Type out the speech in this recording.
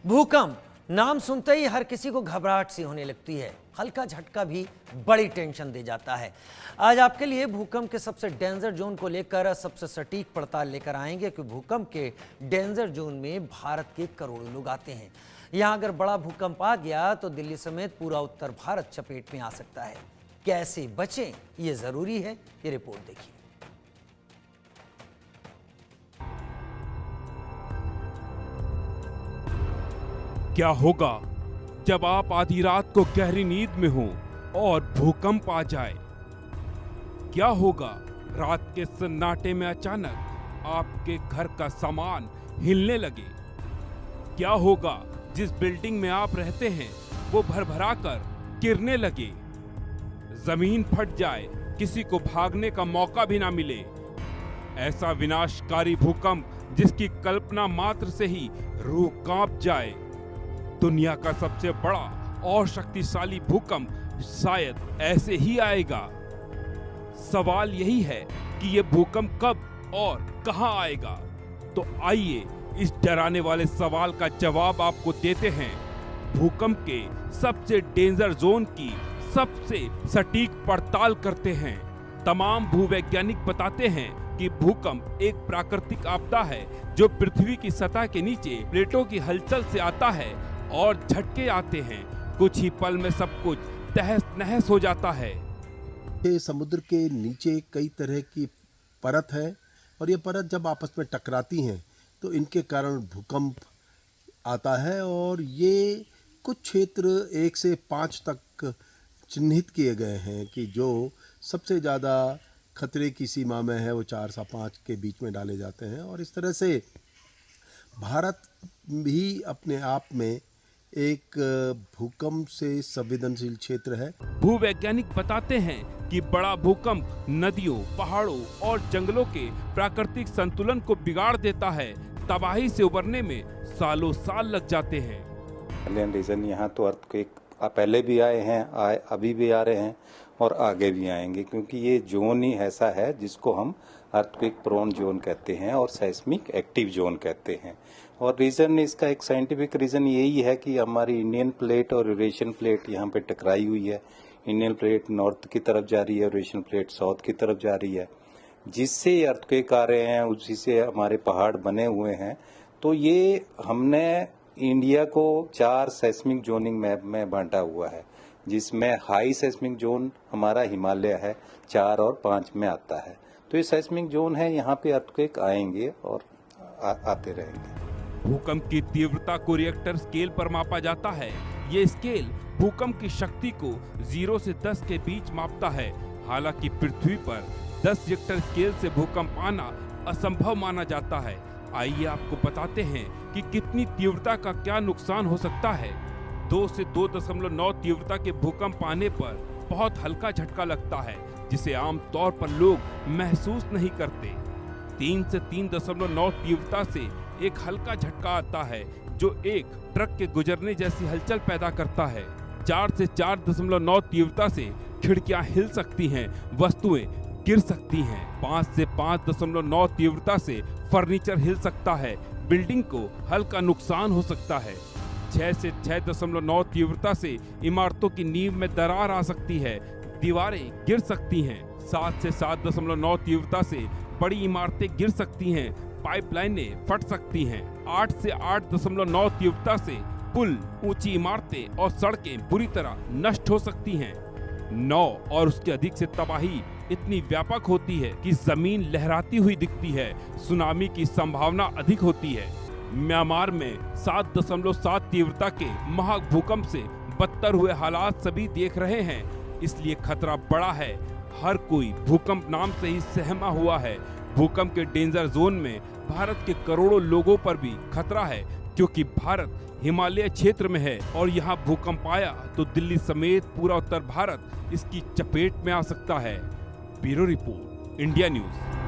भूकंप नाम सुनते ही हर किसी को घबराहट सी होने लगती है। हल्का झटका भी बड़ी टेंशन दे जाता है। आज आपके लिए भूकंप के सबसे डेंजर जोन को लेकर सबसे सटीक पड़ताल लेकर आएंगे कि भूकंप के डेंजर जोन में भारत के करोड़ों लोग आते हैं। यहां अगर बड़ा भूकंप आ गया तो दिल्ली समेत पूरा उत्तर भारत चपेट में आ सकता है। कैसे बचें ये जरूरी है, ये रिपोर्ट देखिए। क्या होगा जब आप आधी रात को गहरी नींद में हो और भूकंप आ जाए? क्या होगा रात के सन्नाटे में अचानक आपके घर का सामान हिलने लगे? क्या होगा जिस बिल्डिंग में आप रहते हैं वो भरभरा कर गिरने लगे, जमीन फट जाए, किसी को भागने का मौका भी ना मिले? ऐसा विनाशकारी भूकंप जिसकी कल्पना मात्र से ही रूह कांप जाए। दुनिया का सबसे बड़ा और शक्तिशाली भूकंप शायद ऐसे ही आएगा। सवाल यही है कि यह भूकंप कब और कहां आएगा। तो आइए इस डराने वाले सवाल का जवाब आपको देते हैं। भूकंप के सबसे डेंजर जोन की सबसे सटीक पड़ताल करते हैं। तमाम भूवैज्ञानिक बताते हैं कि भूकंप एक प्राकृतिक आपदा है जो पृथ्वी की सतह के नीचे प्लेटों की हलचल से आता है और झटके आते हैं। कुछ ही पल में सब कुछ तहस नहस हो जाता है। समुद्र के नीचे कई तरह की परत है और ये परत जब आपस में टकराती हैं तो इनके कारण भूकंप आता है। और ये कुछ क्षेत्र 1 से 5 तक चिन्हित किए गए हैं कि जो सबसे ज़्यादा खतरे की सीमा में है वो 4 से 5 के बीच में डाले जाते हैं। और इस तरह से भारत भी अपने आप में एक भूकंप से संवेदनशील क्षेत्र है। भूवैज्ञानिक बताते हैं कि बड़ा भूकंप नदियों, पहाड़ों और जंगलों के प्राकृतिक संतुलन को बिगाड़ देता है। तबाही से उबरने में सालों साल लग जाते हैं। रीजन यहाँ तो अर्थक्वेक पहले भी आए हैं, अभी भी आ रहे हैं और आगे भी आएंगे, क्योंकि ये जोन ही ऐसा है जिसको हम अर्थक्वेक प्रोन जोन कहते हैं और सेस्मिक एक्टिव जोन कहते हैं। और रीजन इसका एक साइंटिफिक रीजन यही है कि हमारी इंडियन प्लेट और यूरेशियन प्लेट यहाँ पे टकराई हुई है। इंडियन प्लेट नॉर्थ की तरफ जा रही है, यूरेशियन प्लेट साउथ की तरफ जा रही है, जिससे अर्थक्वेक आ रहे हैं, उसी से हमारे पहाड़ बने हुए हैं। तो ये हमने इंडिया को 4 सेस्मिक जोनिंग मैप में बांटा हुआ है, जिसमें हाई सेस्मिक जोन हमारा हिमालय है, 4 और 5 में आता है। तो ये सेस्मिक जोन है, यहाँ पे अर्थक्वेक आएंगे और आते रहेंगे। भूकंप की तीव्रता को रिएक्टर स्केल पर मापा जाता है। ये स्केल भूकंप की शक्ति को 0 से 10 के बीच मापता है। हालांकि पृथ्वी पर 10 रिएक्टर स्केल से भूकंप आना असंभव माना जाता है। आइए आपको बताते हैं कि कितनी तीव्रता का क्या नुकसान हो सकता है। 2 से 2.9 तीव्रता के भूकंप आने पर बहुत हल्का झटका लगता है, जिसे आमतौर पर लोग महसूस नहीं करते। 3 से 3.9 तीव्रता से एक हल्का झटका आता है जो एक ट्रक के गुजरने जैसी हलचल पैदा करता है। 4 से 4.9 तीव्रता से खिड़कियां हिल सकती हैं, वस्तुएं गिर सकती हैं। 5 से 5.9 तीव्रता से फर्नीचर हिल सकता है, बिल्डिंग को हल्का नुकसान हो सकता है। 6 से 6.9 तीव्रता से इमारतों की नींव में दरार आ सकती है, दीवारें गिर सकती हैं। 7 से 7.9 तीव्रता से बड़ी इमारतें गिर सकती हैं, पाइपलाइनें फट सकती हैं। 8 से 8.9 तीव्रता से पुल, ऊंची इमारतें और सड़कें बुरी तरह नष्ट हो सकती हैं। 9 और उसके अधिक से तबाही इतनी व्यापक होती है कि जमीन लहराती हुई दिखती है। सुनामी की संभावना अधिक होती है। म्यांमार में 7.7 तीव्रता के महाभूकंप से बदतर हुए हालात सभी देख रहे हैं, इसलिए खतरा बड़ा है। हर कोई भूकंप नाम से ही सहमा हुआ है। भूकंप के डेंजर जोन में भारत के करोड़ों लोगों पर भी खतरा है, क्योंकि भारत हिमालय क्षेत्र में है और यहाँ भूकंप आया तो दिल्ली समेत पूरा उत्तर भारत इसकी चपेट में आ सकता है। Bureau report, India news.